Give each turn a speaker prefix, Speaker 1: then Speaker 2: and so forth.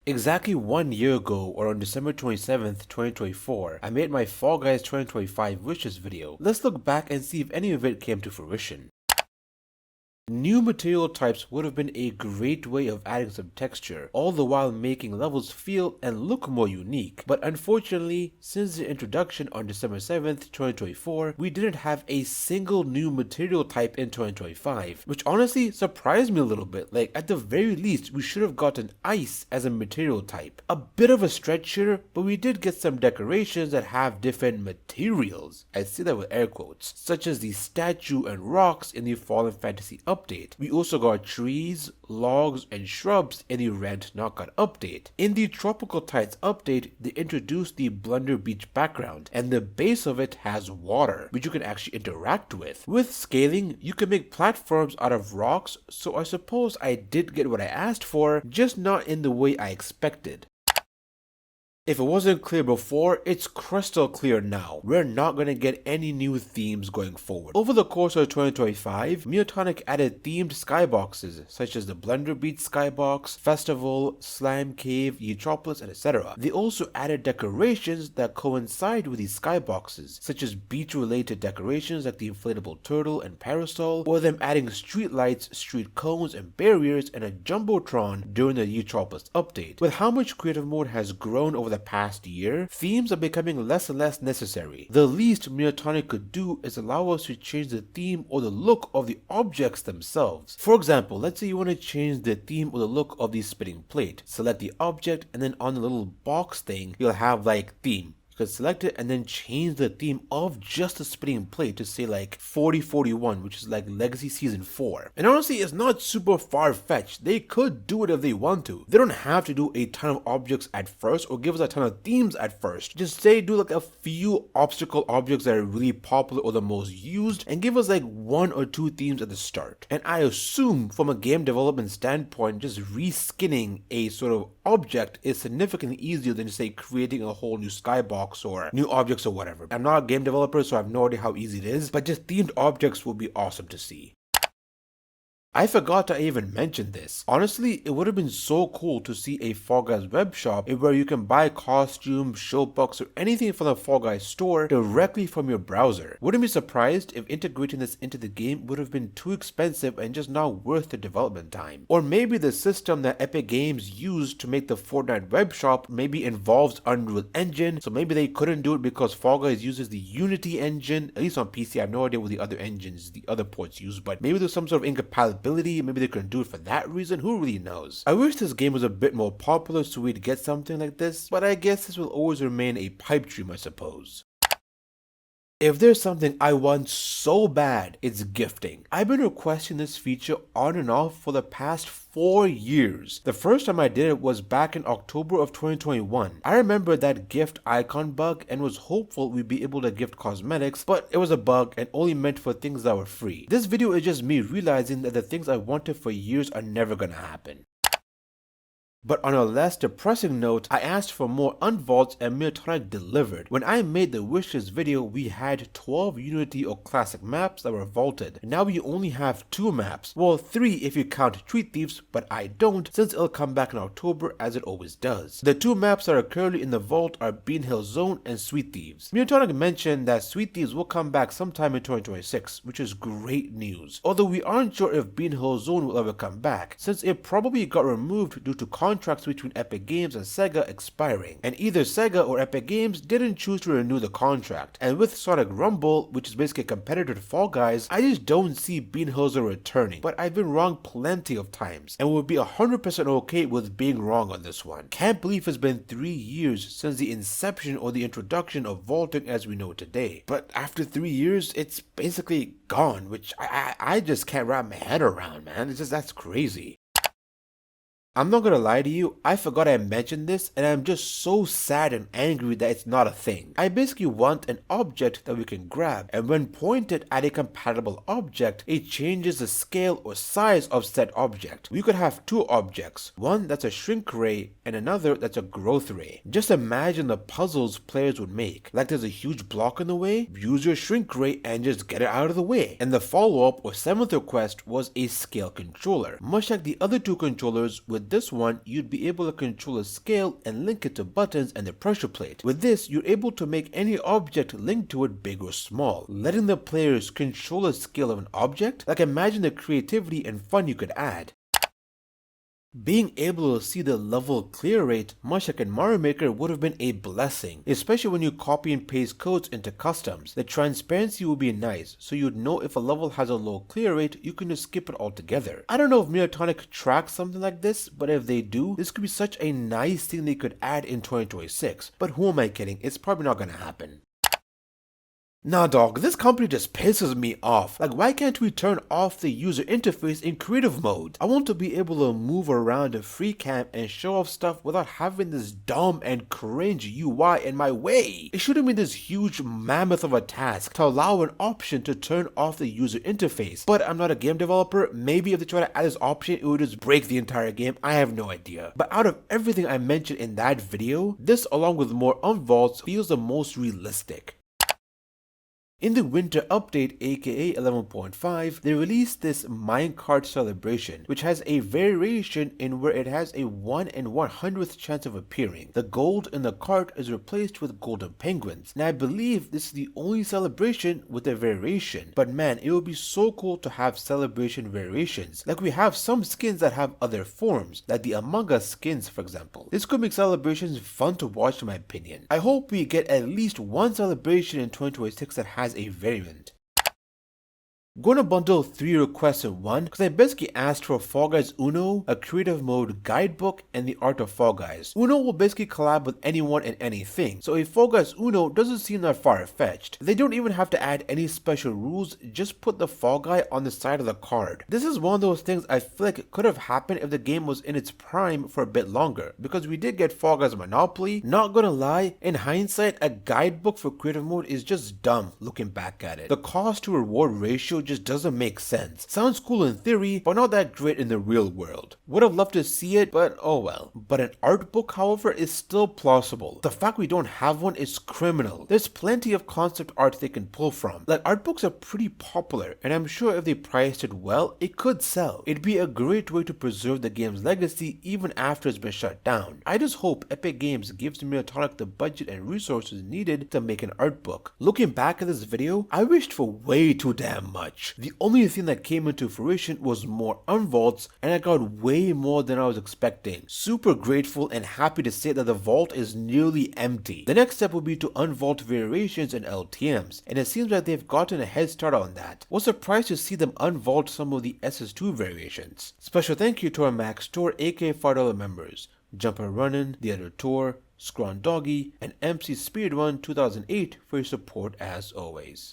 Speaker 1: Exactly 1 year ago, or on December 27th, 2024, I made my Fall Guys 2025 wishes video. Let's look back and see if any of it came to fruition. New material types would have been a great way of adding some texture, all the while making levels feel and look more unique. But unfortunately, since the introduction on December 7th, 2024, we didn't have a single new material type in 2025, which honestly surprised me a little bit. Like, at the very least, we should have gotten ice as a material type. A bit of a stretch here, but we did get some decorations that have different materials. I say that with air quotes, such as the statue and rocks in the Fallen Fantasy update. We also got trees, logs, and shrubs in the Rent Knockout update. In the Tropical Tides update, they introduced the Blunder Beach background, and the base of it has water, which you can actually interact with. With scaling, you can make platforms out of rocks, so I suppose I did get what I asked for, just not in the way I expected. If it wasn't clear before, it's crystal clear now. We're not going to get any new themes going forward. Over the course of 2025, Miotonic added themed skyboxes such as the Blunder Beach Skybox, Festival, Slime Cave, Etropolis, and etc. They also added decorations that coincide with these skyboxes, such as beach-related decorations like the inflatable turtle and parasol, or them adding street lights, street cones, and barriers, and a jumbotron during the Etropolis update. With how much creative mode has grown over the past year, themes are becoming less and less necessary. The least Miotonic could do is allow us to change the theme or the look of the objects themselves. For example, let's say you want to change the theme or the look of the spinning plate. Select the object, and then on the little box thing, you'll have like theme. Could select it and then change the theme of just the spinning plate to say like 4041, which is like Legacy Season 4. And honestly, it's not super far-fetched. They could do it if they want to. They don't have to do a ton of objects at first or give us a ton of themes at first. Just say do like a few obstacle objects that are really popular or the most used, and give us like 1 or 2 themes at the start. And I assume from a game development standpoint, just reskinning a sort of object is significantly easier than say creating a whole new skybox or new objects or whatever. I'm not a game developer, so I have no idea how easy it is, but just themed objects would be awesome to see. I forgot to even mention this. Honestly, it would have been so cool to see a Fall Guys web shop where you can buy costumes, show books, or anything from the Fall Guys store directly from your browser. Wouldn't be surprised if integrating this into the game would have been too expensive and just not worth the development time. Or maybe the system that Epic Games used to make the Fortnite web shop maybe involves Unreal Engine, so maybe they couldn't do it because Fall Guys uses the Unity engine, at least on PC. I have no idea what the other engines, the other ports use, but maybe there's some sort of incompatibility. Maybe they couldn't do it for that reason, who really knows. I wish this game was a bit more popular so we'd get something like this, but I guess this will always remain a pipe dream, I suppose. If there's something I want so bad, it's gifting. I've been requesting this feature on and off for the past 4 years. The first time I did it was back in October of 2021. I remember that gift icon bug and was hopeful we'd be able to gift cosmetics, but it was a bug and only meant for things that were free. This video is just me realizing that the things I wanted for years are never gonna happen. But on a less depressing note, I asked for more unvaults and Miotonic delivered. When I made the wishlist video, we had 12 Unity or Classic maps that were vaulted. Now we only have 2 maps. Well, 3 if you count Treat Thieves, but I don't since it'll come back in October as it always does. The 2 maps that are currently in the vault are Bean Hill Zone and Sweet Thieves. Miotonic mentioned that Sweet Thieves will come back sometime in 2026, which is great news. Although we aren't sure if Bean Hill Zone will ever come back, since it probably got removed due to contracts between Epic Games and Sega expiring, and either Sega or Epic Games didn't choose to renew the contract. And with Sonic Rumble, which is basically a competitor to Fall Guys, I just don't see Bean Hill Zone returning, but I've been wrong plenty of times, and would be 100% okay with being wrong on this one. Can't believe it's been 3 years since the inception or the introduction of vaulting as we know it today, but after 3 years, it's basically gone, which I just can't wrap my head around, man. It's just, that's crazy. I'm not gonna lie to you, I forgot I mentioned this and I'm just so sad and angry that it's not a thing. I basically want an object that we can grab, and when pointed at a compatible object, it changes the scale or size of said object. We could have 2 objects, one that's a shrink ray and another that's a growth ray. Just imagine the puzzles players would make. Like there's a huge block in the way, use your shrink ray and just get it out of the way. And the follow-up or 7th request was a scale controller. Much like the other 2 controllers with with this one, you'd be able to control a scale and link it to buttons and the pressure plate. With this, you're able to make any object linked to it big or small, letting the players control the scale of an object. Like, imagine the creativity and fun you could add. Being able to see the level clear rate, much like in Mario Maker, would have been a blessing, especially when you copy and paste codes into customs. The transparency would be nice, so you'd know if a level has a low clear rate, you can just skip it altogether. I don't know if Miotonic tracks something like this, but if they do, this could be such a nice thing they could add in 2026. But who am I kidding? It's probably not gonna happen. Nah dog, this company just pisses me off. Like, why can't we turn off the user interface in creative mode? I want to be able to move around a free cam and show off stuff without having this dumb and cringe UI in my way. It shouldn't be this huge mammoth of a task to allow an option to turn off the user interface. But I'm not a game developer. Maybe if they try to add this option, it would just break the entire game. I have no idea. But out of everything I mentioned in that video, this along with more unvaults feels the most realistic. In the winter update, aka 11.5, they released this minecart celebration, which has a variation in where it has a 1 in 100th chance of appearing. The gold in the cart is replaced with golden penguins, and I believe this is the only celebration with a variation. But man, it would be so cool to have celebration variations. Like, we have some skins that have other forms, like the Among Us skins for example. This could make celebrations fun to watch in my opinion. I hope we get at least one celebration in 2026 that has a variant. Gonna bundle 3 requests in one because I basically asked for Fall Guys Uno, a creative mode guidebook, and the art of Fall Guys. Uno will basically collab with anyone and anything, so a Fall Guys Uno doesn't seem that far-fetched. They don't even have to add any special rules, just put the Fall Guy on the side of the card. This is one of those things I feel like could have happened if the game was in its prime for a bit longer, because we did get Fall Guys Monopoly. Not gonna lie, in hindsight, a guidebook for creative mode is just dumb looking back at it. The cost to reward ratio just doesn't make sense. Sounds cool in theory, but not that great in the real world. Would have loved to see it, but oh well. But an art book, however, is still plausible. The fact we don't have one is criminal. There's plenty of concept art they can pull from. Like, art books are pretty popular, and I'm sure if they priced it well, it could sell. It'd be a great way to preserve the game's legacy even after it's been shut down. I just hope Epic Games gives Miotonic the budget and resources needed to make an art book. Looking back at this video, I wished for way too damn much. The only thing that came into fruition was more unvaults, and I got way more than I was expecting. Super grateful and happy to say that the vault is nearly empty. The next step will be to unvault variations and LTMs, and it seems like they've gotten a head start on that. Was surprised to see them unvault some of the SS2 variations. Special thank you to our Max Store aka $5 members, Jumper Runnin', The Editor, Scron Doggy, and MC Speedrun 2008 for your support as always.